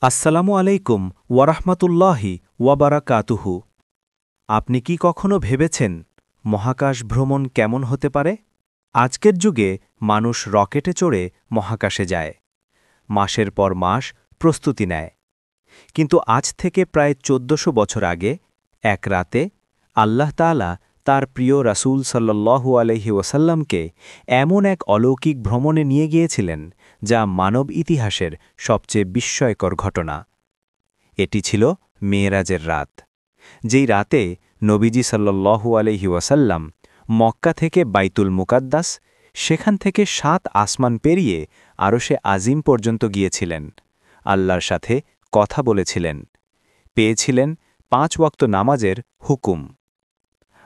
আসসালামু আলাইকুম ওয়ারাহমাতুল্লাহি ওয়াবারাকাতুহু। আপনি কি কখনো ভেবেছেন মহাকাশ ভ্রমণ কেমন হতে পারে? আজকের যুগে মানুষ রকেটে চড়ে মহাকাশে যায়, মাসের পর মাস প্রস্তুতি নেয়। কিন্তু আজ থেকে প্রায় ১৪০০ বছর আগে এক রাতে আল্লাহ তাআলা তার প্রিয় রাসূল সাল্লাল্লাহু আলাইহি ওয়াসাল্লামকে এমন এক অলৌকিক ভ্রমণে নিয়ে গিয়েছিলেন যা মানব ইতিহাসের সবচেয়ে বিস্ময়কর ঘটনা। এটি ছিল মেরাজের রাত, যেই রাতে নবীজি সাল্লাল্লাহু আলাইহি ওয়াসাল্লাম মক্কা থেকে বাইতুল মুকাদ্দাস, সেখান থেকে ৭ আসমান পেরিয়ে আরশে আজিম পর্যন্ত গিয়েছিলেন, আল্লাহর সাথে কথা বলেছিলেন, পেয়েছিলেন ৫ ওয়াক্ত নামাজের হুকুম।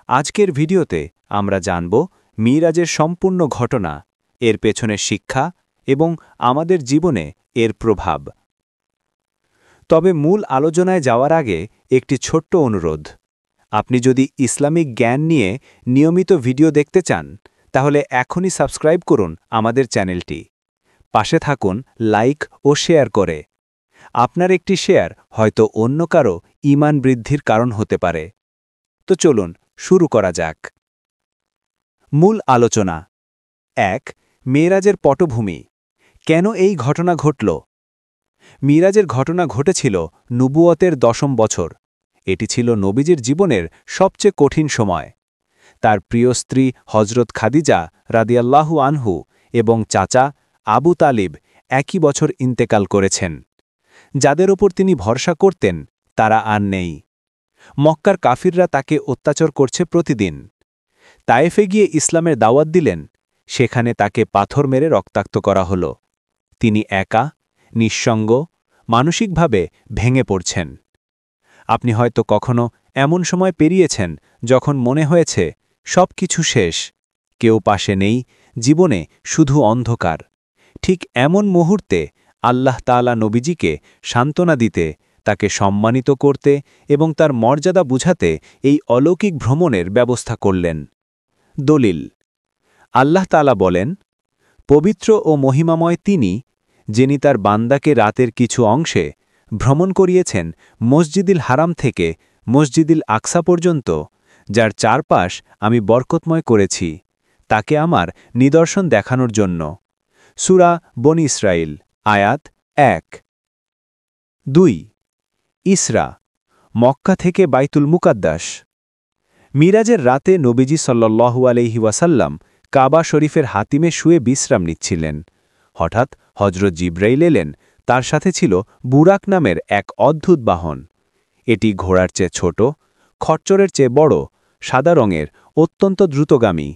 আজকের ভিডিওতে আমরা জানব মিরাজের সম্পূর্ণ ঘটনা, এর পেছনের শিক্ষা এবং আমাদের জীবনে এর প্রভাব। তবে মূল আলোচনায় যাওয়ার আগে একটি ছোট্ট অনুরোধ। আপনি যদি ইসলামিক জ্ঞান নিয়ে নিয়মিত ভিডিও দেখতে চান, তাহলে এখনই সাবস্ক্রাইব করুন আমাদের চ্যানেলটি। পাশে থাকুন লাইক ও শেয়ার করে। আপনার একটি শেয়ার হয়তো অন্য কারো ঈমান বৃদ্ধির কারণ হতে পারে। তো চলুন শুরু করা যাক। মূল আলোচনা। ১. মেরাজের পটভূমি। কেন এই ঘটনা ঘটল? মিরাজের ঘটনা ঘটেছিল নবুয়তের ১০ম বছর। এটি ছিল নবীজির জীবনের সবচেয়ে কঠিন সময়। তার প্রিয় স্ত্রী হজরত খাদিজা রাদিয়াল্লাহু আনহু এবং চাচা আবু তালিব একই বছর ইন্তেকাল করেছেন। যাদের ওপর তিনি ভরসা করতেন তারা আর নেই। মক্কার কাফিররা তাকে অত্যাচার করছে প্রতিদিন। তায়েফে গিয়ে ইসলামের দাওয়াত দিলেন, সেখানে তাকে পাথর মেরে রক্তাক্ত করা হল। তিনি একা, নিঃসঙ্গ, মানসিকভাবে ভেঙে পড়ছেন। আপনি হয়তো কখনো এমন সময় পেরিয়েছেন যখন মনে হয়েছে সব কিছু শেষ, কেউ পাশে নেই, জীবনে শুধু অন্ধকার। ঠিক এমন মুহূর্তে আল্লাহ তাআলা নবীজিকে সান্ত্বনা দিতে, তাকে সম্মানিত করতে এবং তার মর্যাদা বুঝাতে এই অলৌকিক ভ্রমণের ব্যবস্থা করলেন। দলিল। আল্লাহ তাআলা বলেন, পবিত্র ও মহিমাময় তিনি, যিনি তার বান্দাকে রাতের কিছু অংশে ভ্রমণ করিয়েছেন মসজিদুল হারাম থেকে মসজিদুল আকসা পর্যন্ত, যার চারপাশ আমি বরকতময় করেছি, তাকে আমার নিদর্শন দেখানোর জন্য। সূরা বনী ইসরাঈল আয়াত ১। ২. ইসরা, মক্কা থেকে বাইতুল মুকাদ্দাস। মিরাজের রাতে নবীজি সাল্লাল্লাহু আলাইহি ওয়াসাল্লাম কাবা শরীফের হাতিমে শুয়ে বিশ্রাম নিচ্ছিলেন। হঠাৎ হজরত জিব্রাইল এলেন। তার সাথে ছিল বুরাক নামের এক অদ্ভুত বাহন। এটি ঘোড়ার চেয়ে ছোট, খচ্চরের চেয়ে বড়, সাদা রঙের, অত্যন্ত দ্রুতগামী।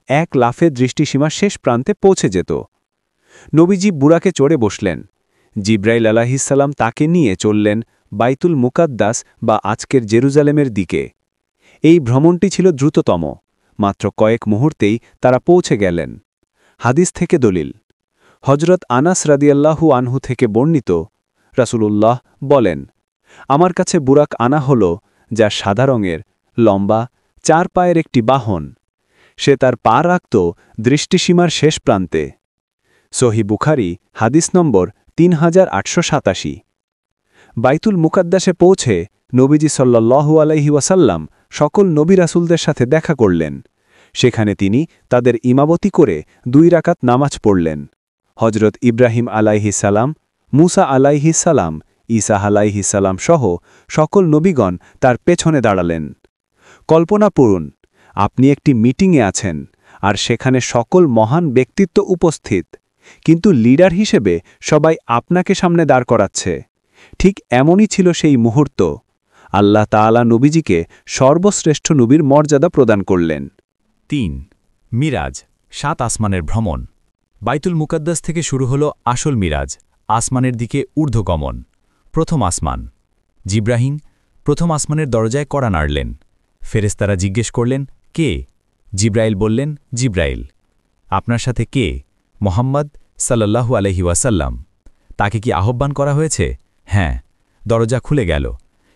এক লাফে দৃষ্টিসীমার শেষ প্রান্তে পৌঁছে যেত। নবীজি বুরাকে চড়ে বসলেন। জিব্রাইল আলাইহিসসালাম তাকে নিয়ে চললেন বাইতুল মুকাদ্দাস বা আজকের জেরুজালেমের দিকে। এই ভ্রমণটি ছিল দ্রুততম। মাত্র কয়েক মুহূর্তেই তারা পৌঁছে গেলেন। হাদিস থেকে দলিল। হজরত আনাস রাদিয়াল্লাহু আনহু থেকে বর্ণিত, রাসূলুল্লাহ বলেন, আমার কাছে বুরাক আনা হল, যা সাদা রঙের, লম্বা, 4 পায়ের একটি বাহন। সে তার পা রাখত দৃষ্টিসীমার শেষ প্রান্তে। সহিহ বুখারী হাদিস নম্বর 3887। বাইতুল মুকাদ্দাসে পৌঁছে নবীজি সাল্লাল্লাহু আলাইহি ওয়াসাল্লাম সকল নবী রাসূলদের সাথে দেখা করলেন। সেখানে তিনি তাদের ইমামতি করে 2 রাকাত নামাজ পড়লেন। হজরত ইব্রাহিম আলাইহিস সালাম, মুসা আলাইহিস সালাম, ঈসা আলাইহিস সালাম সহ সকল নবীগণ তার পেছনে দাঁড়ালেন। কল্পনা করুন, আপনি একটি মিটিংয়ে আছেন আর সেখানে সকল মহান ব্যক্তিত্ব উপস্থিত, কিন্তু লিডার হিসেবে সবাই আপনাকে সামনে দাঁড় করাচ্ছে। ঠিক এমনই ছিল সেই মুহূর্ত। আল্লাহ তাআলা নবীজিকে সর্বশ্রেষ্ঠ নবীর মর্যাদা প্রদান করলেন। ৩. মিরাজ, 7 আসমানের ভ্রমণ। বাইতুল মুকাদ্দাস থেকে শুরু হল আসল মিরাজ, আসমানের দিকে ঊর্ধ্বগমন। প্রথম আসমান। জিব্রাহিম প্রথম আসমানের দরজায় কড়া নাড়লেন। ফেরেশতারা জিজ্ঞেস করলেন, কে? জিব্রাইল বললেন, জিব্রাইল। আপনার সাথে কে? মুহাম্মদ সাল্লাল্লাহু আলাইহি ওয়াসাল্লাম। তাকে কি আহ্বান করা হয়েছে? হ্যাঁ। দরজা খুলে গেল।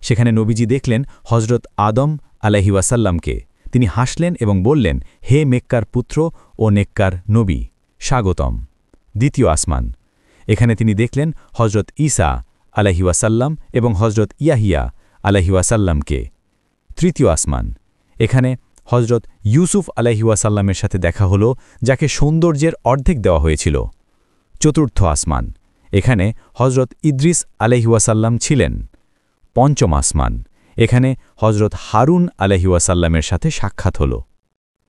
সেখানে নবীজি দেখলেন হজরত আদম আলাইহি ওয়াসাল্লামকে। তিনি হাসলেন এবং বললেন, হে মেক্কার পুত্র ও নেককার নবী, স্বাগতম। দ্বিতীয় আসমান। এখানে তিনি দেখলেন হজরত ঈসা আলাইহিওয়াসাল্লাম এবং হজরত ইয়াহিয়া আলাইহিওয়াসাল্লামকে। তৃতীয় আসমান, এখানে হজরত ইউসুফ আলাইহিওয়াসাল্লামের সাথে দেখা হল, যাকে সৌন্দর্যের অর্ধেক দেওয়া হয়েছিল। চতুর্থ আসমান, এখানে হজরত ইদ্রিস আলাইহিওয়াসাল্লাম ছিলেন। পঞ্চম আসমান, এখানে হজরত হারুন আলাইহিওয়াসাল্লামের সাথে সাক্ষাৎ হল।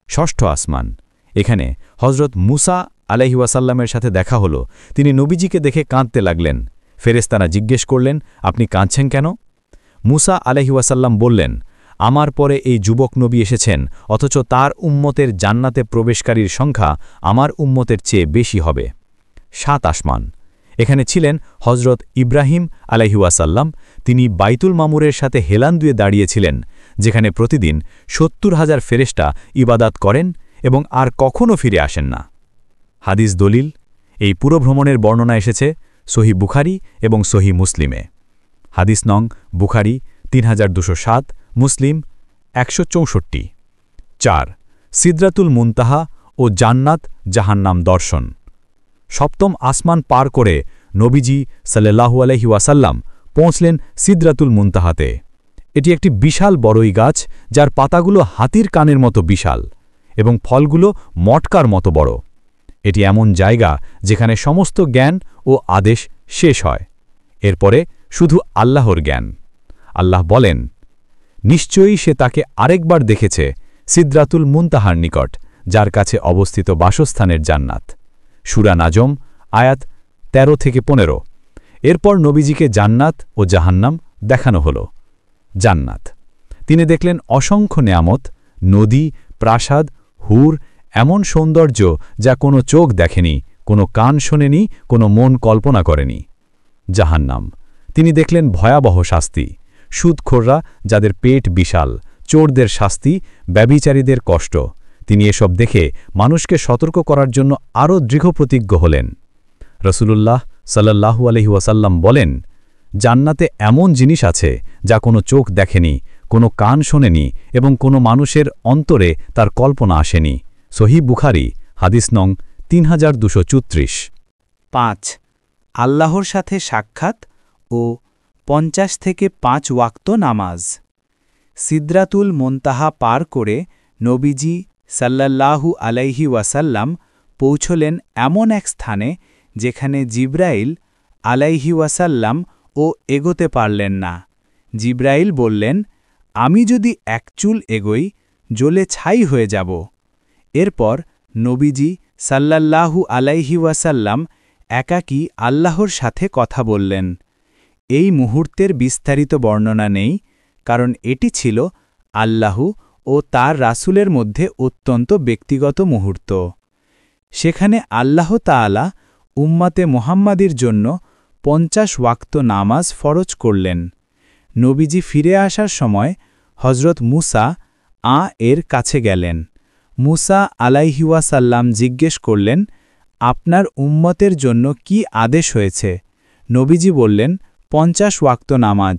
ষষ্ঠ আসমান, এখানে হজরত মুসা আলাইহিওয়াসাল্লামের সাথে দেখা হল। তিনি নবীজিকে দেখে কাঁদতে লাগলেন। ফেরেশতারা জিজ্ঞেস করলেন, আপনি কাঁদছেন কেন? মুসা আলাইহিওয়াসাল্লাম বললেন, আমার পরে এই যুবক নবী এসেছেন, অথচ তার উম্মতের জান্নাতে প্রবেশকারীর সংখ্যা আমার উম্মতের চেয়ে বেশি হবে। সাত আসমান, এখানে ছিলেন হজরত ইব্রাহিম আলাইহিওয়াসাল্লাম। তিনি বাইতুল মামুরের সাথে হেলান দুয়ে দাঁড়িয়েছিলেন, যেখানে প্রতিদিন ৭০,০০০ ফেরেশতা ইবাদাত করেন এবং আর কখনও ফিরে আসেন না। হাদিস দলিল, এই পুরো ভ্রমণের বর্ণনা এসেছে সহি বুখারী এবং সহি মুসলিমে। হাদিস নং বুখারী ৩২০৭, মুসলিম ১৬৪। ৪. সিদরাতুল মুনতাহা ও জান্নাত জাহান্নাম দর্শন। সপ্তম আসমান পার করে নবীজি সাল্লাল্লাহু আলাইহি ওয়াসাল্লাম পৌঁছলেন সিদরাতুল মুনতাহাতে। এটি একটি বিশাল বড়ই গাছ, যার পাতাগুলো হাতির কানের মতো বিশাল এবং ফলগুলো মটকার মতো বড়। এটি এমন জায়গা যেখানে সমস্ত জ্ঞান ও আদেশ শেষ হয়। এরপরে শুধু আল্লাহর জ্ঞান। আল্লাহ বলেন, নিশ্চয়ই সে তাকে আরেকবার দেখেছে সিদরাতুল মুনতাহার নিকট, যার কাছে অবস্থিত বাসস্থানের জান্নাত। সূরা নাজম আয়াত ১৩-১৫। এরপর নবীজিকে জান্নাত ও জাহান্নাম দেখানো হল। জান্নাত, তিনি দেখলেন অসংখ্য নেয়ামত, নদী, প্রাসাদ, হুর, এমন সৌন্দর্য যা কোনো চোখ দেখেনি, কোনো কান শোনেনি, কোনো মন কল্পনা করেনি। জাহান্নাম, তিনি দেখলেন ভয়াবহ শাস্তি, সুদখোররা যাদের পেট বিশাল, চোরদের শাস্তি, ব্যভিচারীদের কষ্ট। তিনি এসব দেখে মানুষকে সতর্ক করার জন্য আরও দৃঢ়প্রতিজ্ঞ হলেন। রাসূলুল্লাহ সাল্লাল্লাহু আলাইহি ওয়াসাল্লাম বলেন, জান্নাতে এমন জিনিস আছে যা কোনো চোখ দেখেনি, কোনো কান শোনেনি এবং কোনো মানুষের অন্তরে তার কল্পনা আসেনি। সহিহ বুখারী, হাদিস নং ৩২৩৪। ৫. আল্লাহর সাথে সাক্ষাৎ ও ৫০ থেকে ৫ ওয়াক্ত নামাজ। সিদরাতুল মুনতাহা পার করে নবীজি সাল্লাল্লাহু আলাইহি ওয়াসাল্লাম পৌঁছলেন এমন এক স্থানে যেখানে জিবরাইল আলাইহি ওয়াসাল্লাম ও এগোতে পারলেন না। জিবরাইল বললেন, আমি যদি এক চুল এগোই জ্বলে ছাই হয়ে যাব। এরপর নবীজি সাল্লাল্লাহু আলাইহি ওয়াসাল্লাম একাকী আল্লাহর সাথে কথা বললেন। এই মুহূর্তের বিস্তারিত বর্ণনা নেই, কারণ এটি ছিল আল্লাহ ও তার রাসূলের মধ্যে অত্যন্ত ব্যক্তিগত মুহূর্ত। সেখানে আল্লাহ তাআলা উম্মতে মুহাম্মাদির জন্য ৫০ ওয়াক্ত নামাজ ফরজ করলেন। নবীজি ফিরে আসার সময় হজরত মুসা এর কাছে গেলেন। মুসা আলাইহি ওয়াসাল্লাম জিজ্ঞেস করলেন, আপনার উম্মতের জন্য কি আদেশ হয়েছে? নবীজি বললেন, ৫০ ওয়াক্ত নামাজ।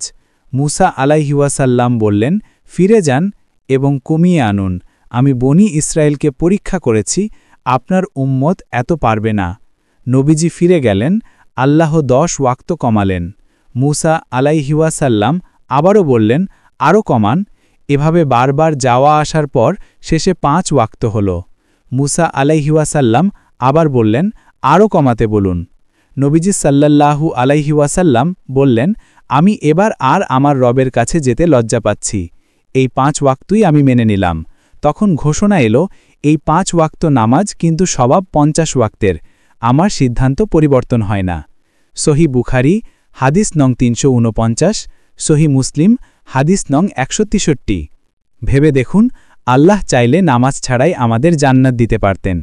মুসা আলাইহি ওয়াসাল্লাম বললেন, ফিরে যান এবং কমিয়ে আনুন। আমি বনি ইসরায়েলকে পরীক্ষা করেছি, আপনার উম্মত এত পারবে না। নবীজি ফিরে গেলেন, আল্লাহ ১০ ওয়াক্ত কমালেন। মুসা আলাইহি ওয়াসাল্লাম আবারও বললেন, আরও কমান। এভাবে বারবার যাওয়া আসার পর শেষে ৫ ওয়াক্ত হল। মুসা আলাইহি ওয়াসাল্লাম আবার বললেন, আরও কমাতে বলুন। নবীজি সাল্লাল্লাহু আলাইহি ওয়াসাল্লাম বললেন, আমি এবার আর আমার রবের কাছে যেতে লজ্জা পাচ্ছি। এই ৫ ওয়াক্তই আমি মেনে নিলাম। তখন ঘোষণা এলো, এই ৫ ওয়াক্ত নামাজ কিন্তু স্বভাব ৫০ ওয়াক্তের। আমার সিদ্ধান্ত পরিবর্তন হয় না। সহি বুখারী, হাদিস নং ৩৪৯, সহি মুসলিম, হাদিস নং ১৬৩। ভেবে দেখুন, আল্লাহ চাইলে নামাজ ছাড়াই আমাদের জান্নাত দিতে পারতেন,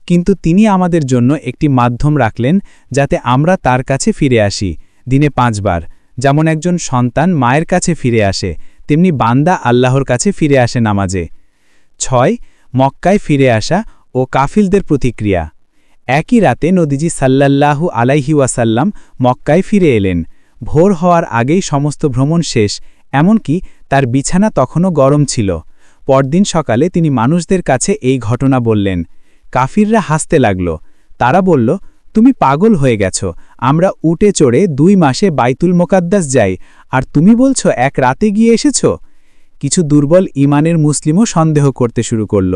কিন্তু তিনি আমাদের জন্য একটি মাধ্যম রাখলেন যাতে আমরা তার কাছে ফিরে আসি দিনে ৫ বার। যেমন একজন সন্তান মায়ের কাছে ফিরে আসে, তেমনি বান্দা আল্লাহর কাছে ফিরে আসে নামাজে। ৬. মক্কায় ফিরে আসা ও কাফিলদের প্রতিক্রিয়া। একই রাতে নবীজি সাল্লাল্লাহু আলাইহি ওয়াসাল্লাম মক্কায় ফিরে এলেন। ভোর হওয়ার আগেই সমস্ত ভ্রমণ শেষ, এমনকি তার বিছানা তখনও গরম ছিল। পরদিন সকালে তিনি মানুষদের কাছে এই ঘটনা বললেন। কাফিররা হাসতে লাগল। তারা বলল, তুমি পাগল হয়ে গেছ। আমরা উটে চড়ে 2 মাসে বাইতুল মোকাদ্দাস যাই, আর তুমি বলছো এক রাতে গিয়ে এসেছ। কিছু দুর্বল ঈমানের মুসলিমও সন্দেহ করতে শুরু করল,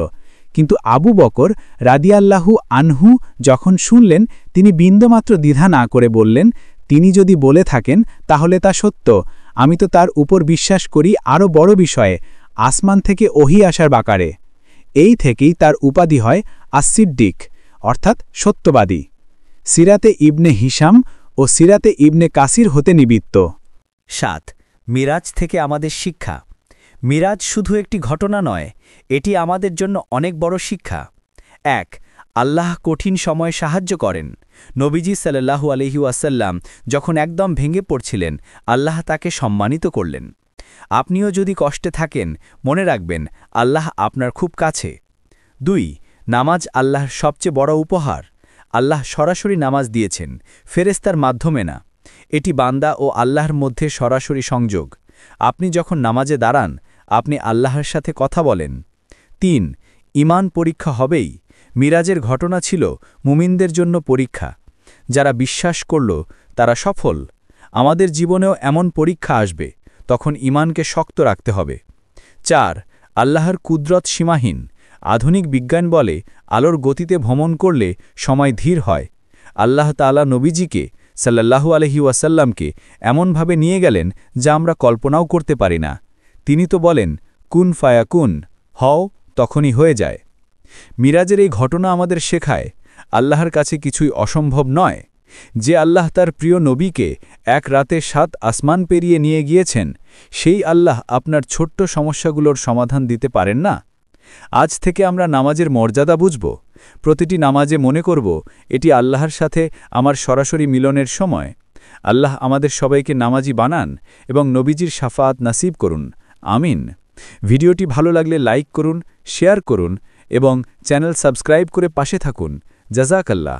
কিন্তু আবু বকর রাদিয়াল্লাহু আনহু যখন শুনলেন, তিনি বিন্দুমাত্র দ্বিধা না করে বললেন, তিনি যদি বলে থাকেন তাহলে তা সত্য। আমি তো তার উপর বিশ্বাস করি আরও বড় বিষয়ে, আসমান থেকে ওহী আসার বাকারে। এই থেকেই তার উপাধি হয় আস-সিদ্দিক, অর্থাৎ সত্যবাদী। সিরাতে ইবনে হিশাম ও সিরাতে ইবনে কাসির হতে নিবৃত্ত। 7 মিরাজ থেকে আমাদের শিক্ষা। মিরাজ শুধু একটি ঘটনা নয়, এটি আমাদের জন্য অনেক বড় শিক্ষা। 1 আল্লাহ কঠিন সময়ে সাহায্য করেন। নবীজি সাল্লাল্লাহু আলাইহি ওয়াসাল্লাম যখন একদম ভেঙে পড়ছিলেন, আল্লাহ তাকে সম্মানিত করলেন। আপনিও যদি কষ্টে থাকেন, মনে রাখবেন আল্লাহ আপনার খুব কাছে। 2 নামাজ আল্লাহর সবচেয়ে বড় উপহার। আল্লাহ সরাসরি নামাজ দিয়েছেন, ফেরেশতার মাধ্যমে না। এটি বান্দা ও আল্লাহর মধ্যে সরাসরি সংযোগ। আপনি যখন নামাজে দাঁড়ান, আপনি আল্লাহর সাথে কথা বলেন। 3 ঈমান পরীক্ষা হবেই। মিরাজের ঘটনা ছিল মুমিনদের জন্য পরীক্ষা। যারা বিশ্বাস করল তারা সফল। আমাদের জীবনেও এমন পরীক্ষা আসবে, তখন ঈমানকে শক্ত রাখতে হবে। 4 আল্লাহর কুদরত সীমাহীন। আধুনিক বিজ্ঞান বলে আলোর গতিতে ভ্রমণ করলে সময় ধীর হয়। আল্লাহ তাআলা নবীজিকে সাল্লাল্লাহু আলাইহি ওয়াসাল্লামকে এমনভাবে নিয়ে গেলেন যা আমরা কল্পনাও করতে পারি না। তিনি তো বলেন, কুন ফায়াকুন, হও, তখনই হয়ে যায়। মিরাজের এই ঘটনা আমাদের শেখায়, আল্লাহর কাছে কিছুই অসম্ভব নয়। যে আল্লাহ তার প্রিয় নবীকে এক রাতে 7 আসমান পেরিয়ে নিয়ে গিয়েছেন, সেই আল্লাহ আপনার ছোট্ট সমস্যাগুলোর সমাধান দিতে পারেন না? আজ থেকে আমরা নামাজের মর্যাদা বুঝব। প্রতিটি নামাজে মনে করব, এটি আল্লাহর সাথে আমার সরাসরি মিলনের সময়। আল্লাহ আমাদের সবাইকে নামাজি বানান এবং নবীজির শাফাত নাসিব করুন। আমিন। ভিডিওটি ভালো লাগলে লাইক করুন, শেয়ার করুন এবং চ্যানেল সাবস্ক্রাইব করে পাশে থাকুন। জাযাকাল্লাহ।